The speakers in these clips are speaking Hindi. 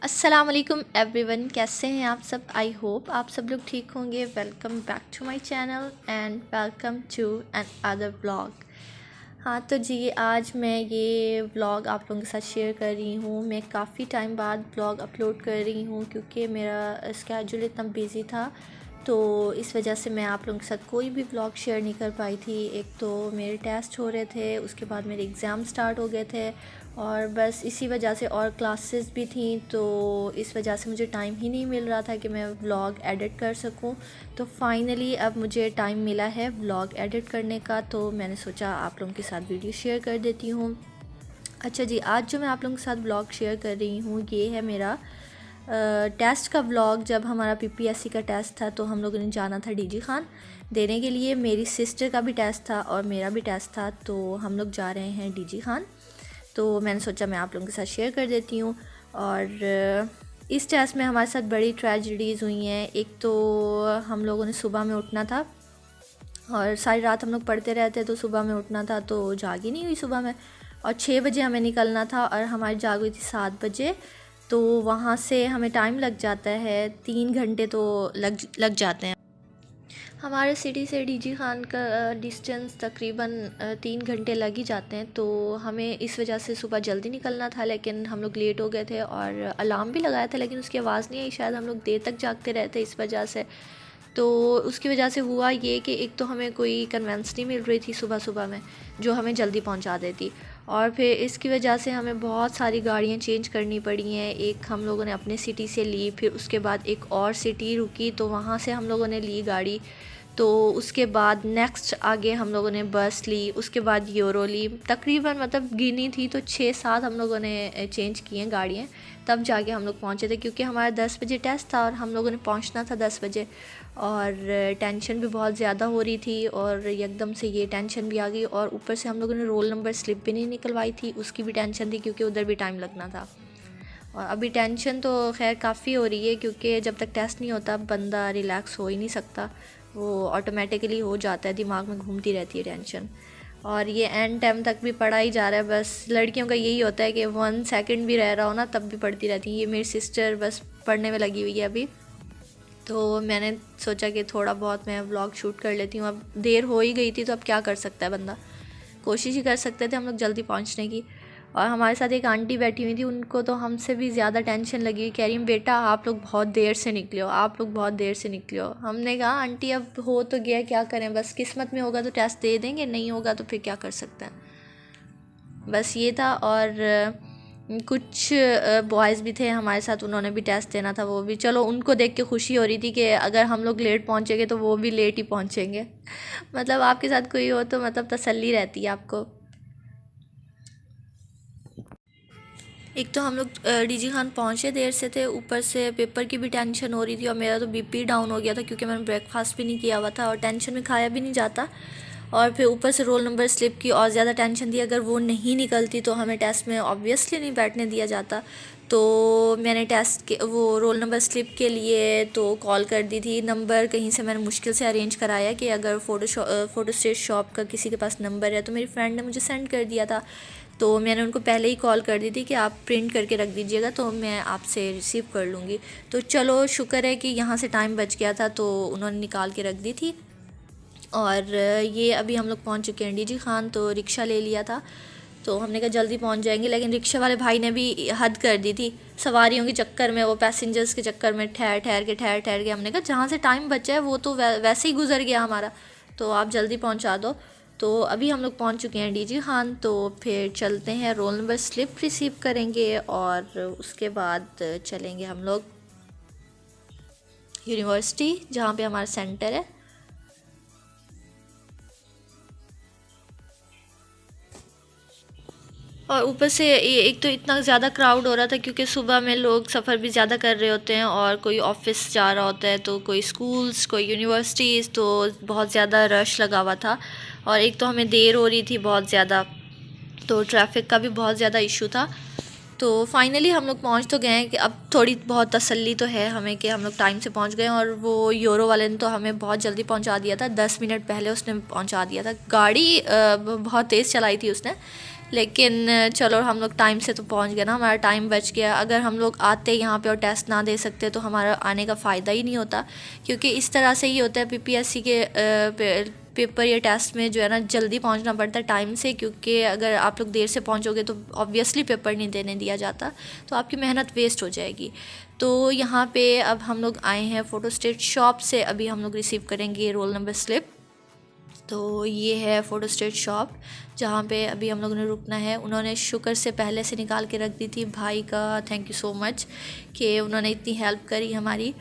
अस्सलाम वालेकुम एवरीवन, कैसे हैं आप सब। आई होप आप सब लोग ठीक होंगे। Welcome back to my channel and welcome to another vlog. हाँ तो जी, आज मैं ये व्लॉग आप लोगों के साथ शेयर कर रही हूँ। मैं काफ़ी टाइम बाद व्लॉग अपलोड कर रही हूँ क्योंकि मेरा स्केड्यूल इतना बिज़ी था, तो इस वजह से मैं आप लोगों के साथ कोई भी व्लॉग शेयर नहीं कर पाई थी। एक तो मेरे टेस्ट हो रहे थे, उसके बाद मेरे एग्ज़ाम स्टार्ट हो गए थे और बस इसी वजह से, और क्लासेस भी थी, तो इस वजह से मुझे टाइम ही नहीं मिल रहा था कि मैं व्लॉग एडिट कर सकूं। तो फाइनली अब मुझे टाइम मिला है व्लॉग एडिट करने का, तो मैंने सोचा आप लोगों के साथ वीडियो शेयर कर देती हूँ। अच्छा जी, आज जो मैं आप लोगों के साथ व्लॉग शेयर कर रही हूँ ये है मेरा टेस्ट का व्लॉग। जब हमारा पीपीएससी का टेस्ट था तो हम लोगों ने जाना था डीजी खान देने के लिए। मेरी सिस्टर का भी टेस्ट था और मेरा भी टेस्ट था, तो हम लोग जा रहे हैं डीजी खान। तो मैंने सोचा मैं आप लोगों के साथ शेयर कर देती हूँ। और इस टेस्ट में हमारे साथ बड़ी ट्रेजेडीज़ हुई हैं। एक तो हम लोगों ने सुबह में उठना था और सारी रात हम लोग पढ़ते रहते, तो सुबह में उठना था तो जाग ही नहीं हुई सुबह में। और 6 बजे हमें निकलना था और हमारी जाग हुई थी 7 बजे। तो वहाँ से हमें टाइम लग जाता है, 3 घंटे तो लग जाते हैं। हमारे सिटी से डीजी खान का डिस्टेंस तकरीबन 3 घंटे लग ही जाते हैं। तो हमें इस वजह से सुबह जल्दी निकलना था, लेकिन हम लोग लेट हो गए थे और अलार्म भी लगाया था लेकिन उसकी आवाज़ नहीं आई। शायद हम लोग देर तक जागते रहते इस वजह से। तो उसकी वजह से हुआ ये कि एक तो हमें कोई कन्वेंस नहीं मिल रही थी सुबह सुबह में जो हमें जल्दी पहुंचा देती, और फिर इसकी वजह से हमें बहुत सारी गाड़ियां चेंज करनी पड़ी हैं। एक हम लोगों ने अपने सिटी से ली, फिर उसके बाद एक और सिटी रुकी तो वहाँ से हम लोगों ने ली गाड़ी। तो उसके बाद नेक्स्ट आगे हम लोगों ने बस ली, उसके बाद यूरो ली। तकरीबन मतलब गिनी थी तो 6-7 हम लोगों ने चेंज की हैं गाड़ियाँ, तब जाके हम लोग पहुँचे थे। क्योंकि हमारा 10 बजे टेस्ट था और हम लोगों ने पहुँचना था 10 बजे। और टेंशन भी बहुत ज़्यादा हो रही थी और एकदम से ये टेंशन भी आ गई, और ऊपर से हम लोगों ने रोल नंबर स्लिप भी नहीं निकलवाई थी, उसकी भी टेंशन थी क्योंकि उधर भी टाइम लगना था। और अभी टेंशन तो खैर काफ़ी हो रही है क्योंकि जब तक टेस्ट नहीं होता बंदा रिलैक्स हो ही नहीं सकता, वो ऑटोमेटिकली हो जाता है, दिमाग में घूमती रहती है टेंशन। और ये एंड टाइम तक भी पढ़ा ही जा रहा है। बस लड़कियों का यही होता है कि 1 सेकंड भी रह रहा हो ना तब भी पढ़ती रहती है। ये मेरी सिस्टर बस पढ़ने में लगी हुई है अभी। तो मैंने सोचा कि थोड़ा बहुत मैं व्लॉग शूट कर लेती हूँ। अब देर हो ही गई थी तो अब क्या कर सकता है बंदा, कोशिश ही कर सकते थे हम लोग जल्दी पहुँचने की। और हमारे साथ एक आंटी बैठी हुई थी, उनको तो हमसे भी ज़्यादा टेंशन लगी हुई। कह रही हूँ बेटा आप लोग बहुत देर से निकले हो, आप लोग बहुत देर से निकले हो। हमने कहा आंटी अब हो तो गया, क्या करें, बस किस्मत में होगा तो टेस्ट दे देंगे, नहीं होगा तो फिर क्या कर सकते हैं। बस ये था। और कुछ बॉयज़ भी थे हमारे साथ, उन्होंने भी टेस्ट देना था। वो भी चलो उनको देख के खुशी हो रही थी कि अगर हम लोग लेट पहुँचेंगे तो वो भी लेट ही पहुँचेंगे। मतलब आपके साथ कोई हो तो मतलब तसल्ली रहती है आपको। एक तो हम लोग डीजी खान पहुँचे देर से थे, ऊपर से पेपर की भी टेंशन हो रही थी और मेरा तो बीपी डाउन हो गया था क्योंकि मैंने ब्रेकफास्ट भी नहीं किया हुआ था और टेंशन में खाया भी नहीं जाता। और फिर ऊपर से रोल नंबर स्लिप की और ज़्यादा टेंशन थी, अगर वो नहीं निकलती तो हमें टेस्ट में ऑब्वियसली नहीं बैठने दिया जाता। तो मैंने टेस्ट के वो रोल नंबर स्लिप के लिए तो कॉल कर दी थी। नंबर कहीं से मैंने मुश्किल से अरेंज कराया कि अगर फ़ोटो स्टेट शॉप का किसी के पास नंबर है, तो मेरी फ्रेंड ने मुझे सेंड कर दिया था। तो मैंने उनको पहले ही कॉल कर दी थी कि आप प्रिंट करके रख दीजिएगा तो मैं आपसे रिसीव कर लूँगी। तो चलो शुक्र है कि यहाँ से टाइम बच गया था, तो उन्होंने निकाल के रख दी थी। और ये अभी हम लोग पहुँच चुके हैं डीजी खान। तो रिक्शा ले लिया था, तो हमने कहा जल्दी पहुँच जाएंगे, लेकिन रिक्शा वाले भाई ने भी हद कर दी थी सवारियों के चक्कर में, वो पैसेंजर्स के चक्कर में ठहर ठहर के हमने कहा जहाँ से टाइम बचा है वो तो वैसे ही गुजर गया हमारा, तो आप जल्दी पहुँचा दो। तो अभी हम लोग पहुँच चुके हैं डीजी खान, तो फिर चलते हैं, रोल नंबर स्लिप रिसीव करेंगे और उसके बाद चलेंगे हम लोग यूनिवर्सिटी जहाँ पे हमारा सेंटर है। और ऊपर से एक तो इतना ज़्यादा क्राउड हो रहा था क्योंकि सुबह में लोग सफ़र भी ज़्यादा कर रहे होते हैं और कोई ऑफिस जा रहा होता है, तो कोई स्कूल्स, कोई यूनिवर्सिटीज़, तो बहुत ज़्यादा रश लगा हुआ था। और एक तो हमें देर हो रही थी बहुत ज़्यादा, तो ट्रैफिक का भी बहुत ज़्यादा इशू था। तो फाइनली हम लोग पहुंच तो गए हैं कि अब थोड़ी बहुत तसल्ली तो है हमें कि हम लोग टाइम से पहुंच गए। और वो यूरो वाले ने तो हमें बहुत जल्दी पहुंचा दिया था, 10 मिनट पहले उसने पहुंचा दिया था। गाड़ी बहुत तेज़ चलाई थी उसने, लेकिन चलो हम लोग टाइम से तो पहुंच गए ना, हमारा टाइम बच गया। अगर हम लोग आते यहाँ पे और टेस्ट ना दे सकते तो हमारा आने का फ़ायदा ही नहीं होता, क्योंकि इस तरह से ही होता है पीपीएससी के पेपर या टेस्ट में जो है ना जल्दी पहुंचना पड़ता है टाइम से, क्योंकि अगर आप लोग देर से पहुंचोगे तो ऑब्वियसली पेपर नहीं देने दिया जाता, तो आपकी मेहनत वेस्ट हो जाएगी। तो यहाँ पे अब हम लोग आए हैं फ़ोटोस्टेट शॉप से, अभी हम लोग रिसीव करेंगे रोल नंबर स्लिप। तो ये है फ़ोटोस्टेट शॉप जहाँ पे अभी हम लोगों ने रुकना है। उन्होंने शुक्र से पहले से निकाल के रख दी थी, भाई का थैंक यू सो मच कि उन्होंने इतनी हेल्प करी हमारी।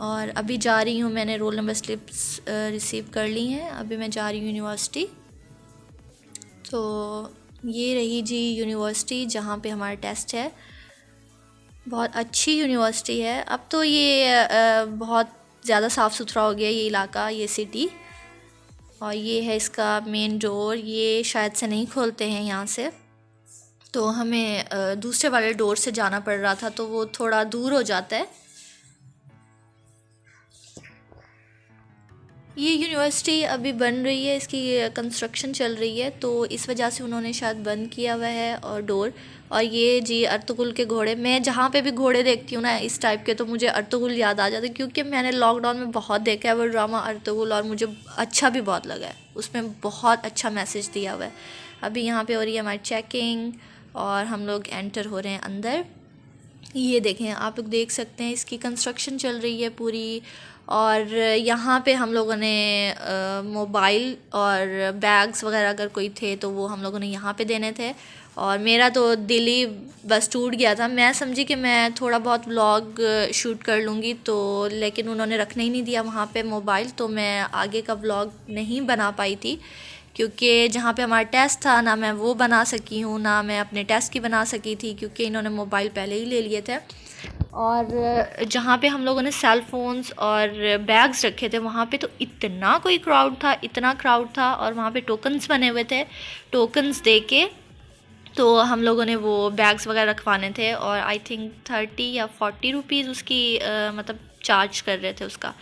और अभी जा रही हूँ, मैंने रोल नंबर स्लिप्स रिसीव कर ली हैं, अभी मैं जा रही हूँ यूनिवर्सिटी। तो ये रही जी यूनिवर्सिटी जहाँ पे हमारा टेस्ट है। बहुत अच्छी यूनिवर्सिटी है, अब तो ये बहुत ज़्यादा साफ़ सुथरा हो गया ये इलाका, ये सिटी। और ये है इसका मेन डोर, ये शायद से नहीं खोलते हैं यहाँ से, तो हमें दूसरे वाले डोर से जाना पड़ रहा था, तो वो थोड़ा दूर हो जाता है। ये यूनिवर्सिटी अभी बन रही है, इसकी कंस्ट्रक्शन चल रही है, तो इस वजह से उन्होंने शायद बंद किया हुआ है और डोर। और ये जी अर्तुगरुल के घोड़े, मैं जहाँ पे भी घोड़े देखती हूँ ना इस टाइप के, तो मुझे अर्तुगरुल याद आ जाता है, क्योंकि मैंने लॉकडाउन में बहुत देखा है वो ड्रामा अर्तुगरुल, और मुझे अच्छा भी बहुत लगा है, उसमें बहुत अच्छा मैसेज दिया हुआ है। अभी यहाँ पे हो रही है हमारी चेकिंग और हम लोग एंटर हो रहे हैं अंदर। ये देखें, आप लोग देख सकते हैं इसकी कंस्ट्रक्शन चल रही है पूरी। और यहाँ पे हम लोगों ने मोबाइल और बैग्स वगैरह अगर कोई थे तो वो हम लोगों ने यहाँ पे देने थे। और मेरा तो दिल ही बस टूट गया था, मैं समझी कि मैं थोड़ा बहुत व्लॉग शूट कर लूँगी, तो लेकिन उन्होंने रखने ही नहीं दिया वहाँ पे मोबाइल, तो मैं आगे का व्लॉग नहीं बना पाई थी, क्योंकि जहाँ पे हमारा टेस्ट था ना मैं वो बना सकी हूँ, ना मैं अपने टेस्ट की बना सकी थी, क्योंकि इन्होंने मोबाइल पहले ही ले लिए थे। और जहाँ पे हम लोगों ने सेल फ़ोन्स और बैग्स रखे थे वहाँ पे तो इतना कोई क्राउड था, इतना क्राउड था, और वहाँ पे टोकन्स बने हुए थे, टोकन्स दे के तो हम लोगों ने वो बैग्स वगैरह रखवाने थे, और आई थिंक 30 या 40 रुपीज़ उसकी मतलब चार्ज कर रहे थे उसका।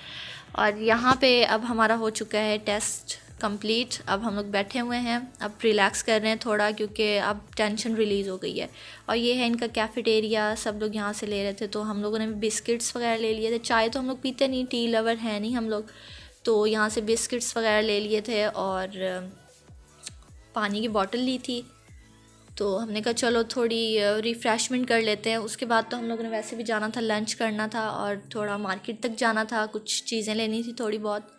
और यहाँ पे अब हमारा हो चुका है टेस्ट कंप्लीट, अब हम लोग बैठे हुए हैं, अब रिलैक्स कर रहे हैं थोड़ा, क्योंकि अब टेंशन रिलीज़ हो गई है। और ये है इनका कैफ़ेटेरिया, सब लोग यहाँ से ले रहे थे, तो हम लोगों ने बिस्किट्स वगैरह ले लिए थे। चाय तो हम लोग पीते नहीं, टी लवर है नहीं हम लोग, तो यहाँ से बिस्किट्स वगैरह ले लिए थे और पानी की बॉटल ली थी। तो हमने कहा चलो थोड़ी रिफ़्रेशमेंट कर लेते हैं। उसके बाद तो हम लोगों ने वैसे भी जाना था, लंच करना था और थोड़ा मार्केट तक जाना था, कुछ चीज़ें लेनी थी थोड़ी बहुत।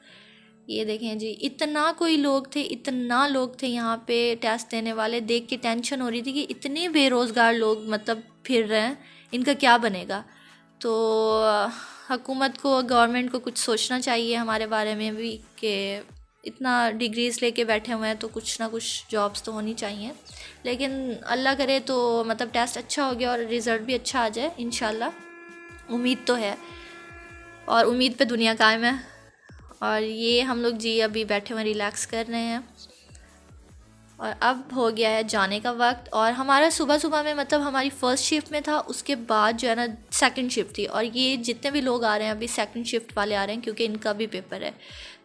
ये देखें जी, इतना कोई लोग थे, इतना लोग थे यहाँ पे टेस्ट देने वाले, देख के टेंशन हो रही थी कि इतने बेरोज़गार लोग मतलब फिर रहे हैं, इनका क्या बनेगा। तो हुकूमत को, गवर्नमेंट को कुछ सोचना चाहिए हमारे बारे में भी, कि इतना डिग्रीज़ लेके बैठे हुए हैं तो कुछ ना कुछ जॉब्स तो होनी चाहिए। लेकिन अल्लाह करे तो मतलब टेस्ट अच्छा हो गया और रिज़ल्ट भी अच्छा आ जाए इंशाल्लाह, उम्मीद तो है, और उम्मीद पे दुनिया कायम है। और ये हम लोग जी अभी बैठे हुए रिलैक्स कर रहे हैं, और अब हो गया है जाने का वक्त। और हमारा सुबह सुबह में मतलब हमारी फ़र्स्ट शिफ्ट में था, उसके बाद जो है ना सेकंड शिफ्ट थी, और ये जितने भी लोग आ रहे हैं अभी सेकंड शिफ्ट वाले आ रहे हैं, क्योंकि इनका भी पेपर है।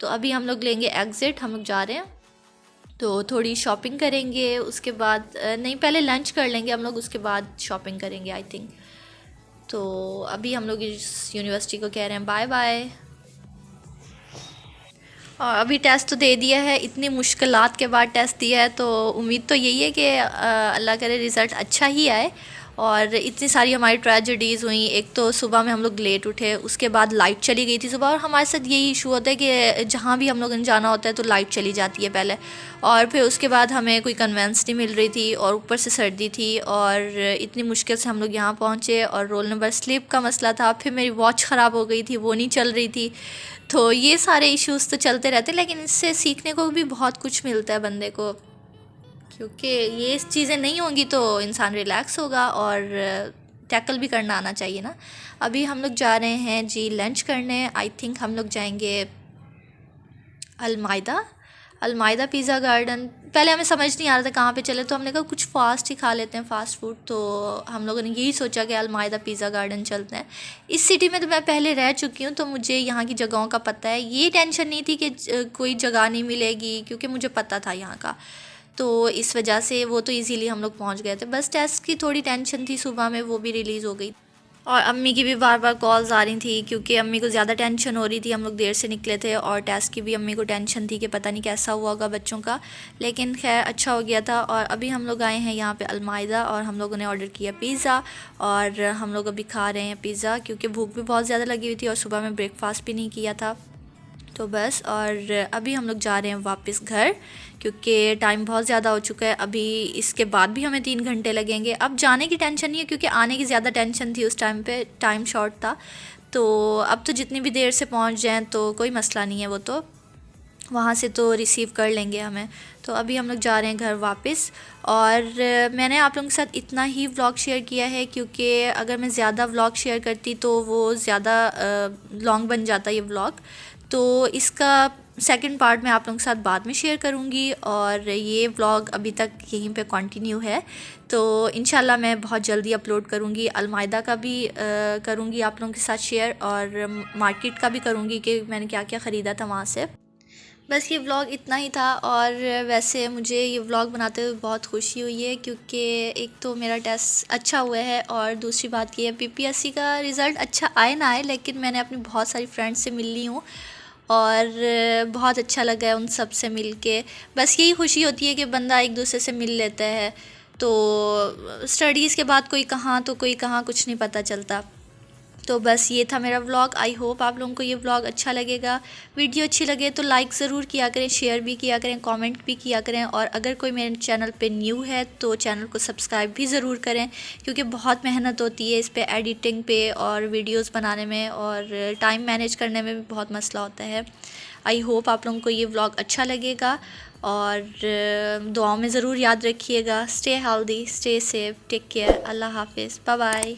तो अभी हम लोग लेंगे एग्ज़िट, हम लोग जा रहे हैं, तो थोड़ी शॉपिंग करेंगे, उसके बाद नहीं पहले लंच कर लेंगे हम लोग, उसके बाद शॉपिंग करेंगे आई थिंक। तो अभी हम लोग इस यूनिवर्सिटी को कह रहे हैं बाय बाय। और अभी टेस्ट तो दे दिया है, इतनी मुश्किलात के बाद टेस्ट दिया है, तो उम्मीद तो यही है कि अल्लाह करे रिज़ल्ट अच्छा ही आए। और इतनी सारी हमारी ट्रेजेडीज़ हुई, एक तो सुबह में हम लोग लेट उठे, उसके बाद लाइट चली गई थी सुबह, और हमारे साथ यही इशू होता है कि जहाँ भी हम लोगों ने जाना होता है तो लाइट चली जाती है पहले, और फिर उसके बाद हमें कोई कन्वेंस नहीं मिल रही थी, और ऊपर से सर्दी थी, और इतनी मुश्किल से हम लोग यहाँ पहुँचे। और रोल नंबर स्लिप का मसला था, फिर मेरी वॉच ख़राब हो गई थी, वो नहीं चल रही थी। तो ये सारे इश्यूज़ तो चलते रहते हैं, लेकिन इससे सीखने को भी बहुत कुछ मिलता है बंदे को, क्योंकि ये चीज़ें नहीं होंगी तो इंसान रिलैक्स होगा, और टैकल भी करना आना चाहिए ना। अभी हम लोग जा रहे हैं जी लंच करने, आई थिंक हम लोग जाएंगे अलमाइदा पिज़्ज़ा गार्डन। पहले हमें समझ नहीं आ रहा था कहाँ पे चले, तो हमने कहा कुछ फास्ट ही खा लेते हैं, फ़ास्ट फूड। तो हम लोगों ने यही सोचा कि अलमाइदा पिज़्ज़ा गार्डन चलते हैं। इस सिटी में तो मैं पहले रह चुकी हूँ, तो मुझे यहाँ की जगहों का पता है, ये टेंशन नहीं थी कि कोई जगह नहीं मिलेगी, क्योंकि मुझे पता था यहाँ का। तो इस वजह से वो तो इजीली हम लोग पहुंच गए थे। बस टेस्ट की थोड़ी टेंशन थी सुबह में, वो भी रिलीज़ हो गई। और अम्मी की भी बार बार कॉल्स आ रही थी क्योंकि अम्मी को ज़्यादा टेंशन हो रही थी, हम लोग देर से निकले थे, और टेस्ट की भी अम्मी को टेंशन थी कि पता नहीं कैसा हुआ होगा बच्चों का, लेकिन खैर अच्छा हो गया था। और अभी हम लोग आए हैं यहाँ पे अलमाइदा, और हम लोगों ने ऑर्डर किया पिज़्ज़ा, और हम लोग अभी खा रहे हैं पिज़्ज़ा क्योंकि भूख भी बहुत ज़्यादा लगी हुई थी और सुबह में ब्रेकफास्ट भी नहीं किया था। तो बस, और अभी हम लोग जा रहे हैं वापस घर क्योंकि टाइम बहुत ज़्यादा हो चुका है। अभी इसके बाद भी हमें 3 घंटे लगेंगे। अब जाने की टेंशन नहीं है क्योंकि आने की ज़्यादा टेंशन थी, उस टाइम पे टाइम शॉर्ट था। तो अब तो जितनी भी देर से पहुंच जाएं तो कोई मसला नहीं है, वो तो वहाँ से तो रिसीव कर लेंगे हमें। तो अभी हम लोग जा रहे हैं घर वापस। और मैंने आप लोगों के साथ इतना ही व्लॉग शेयर किया है क्योंकि अगर मैं ज़्यादा व्लॉग शेयर करती तो वो ज़्यादा लॉन्ग बन जाता ये व्लॉग। तो इसका सेकंड पार्ट मैं आप लोगों के साथ बाद में शेयर करूँगी, और ये व्लॉग अभी तक यहीं पे कंटिन्यू है। तो इंशाल्लाह मैं बहुत जल्दी अपलोड करूँगी। अलमाइदा का भी करूँगी आप लोगों के साथ शेयर, और मार्केट का भी करूँगी कि मैंने क्या क्या ख़रीदा था वहाँ से। बस ये व्लॉग इतना ही था। और वैसे मुझे ये व्लॉग बनाते हुए बहुत खुशी हुई है क्योंकि एक तो मेरा टेस्ट अच्छा हुआ है, और दूसरी बात ये है पीपीएससी का रिज़ल्ट अच्छा आए ना आए, लेकिन मैंने अपनी बहुत सारी फ्रेंड्स से मिल ली हूँ और बहुत अच्छा लगा है उन सब से मिल के। बस यही खुशी होती है कि बंदा एक दूसरे से मिल लेता है। तो स्टडीज़ के बाद कोई कहाँ तो कोई कहाँ, कुछ नहीं पता चलता। तो बस ये था मेरा व्लॉग। आई होप आप लोगों को ये व्लॉग अच्छा लगेगा। वीडियो अच्छी लगे तो लाइक ज़रूर किया करें, शेयर भी किया करें, कमेंट भी किया करें, और अगर कोई मेरे चैनल पे न्यू है तो चैनल को सब्सक्राइब भी ज़रूर करें क्योंकि बहुत मेहनत होती है इस पे एडिटिंग पे और वीडियोस बनाने में, और टाइम मैनेज करने में भी बहुत मसला होता है। आई होप आप लोगों को ये व्लॉग अच्छा लगेगा, और दुआओं में ज़रूर याद रखिएगा। Stay healthy, stay safe, take care, अल्लाह हाफिज़, बाय बाय।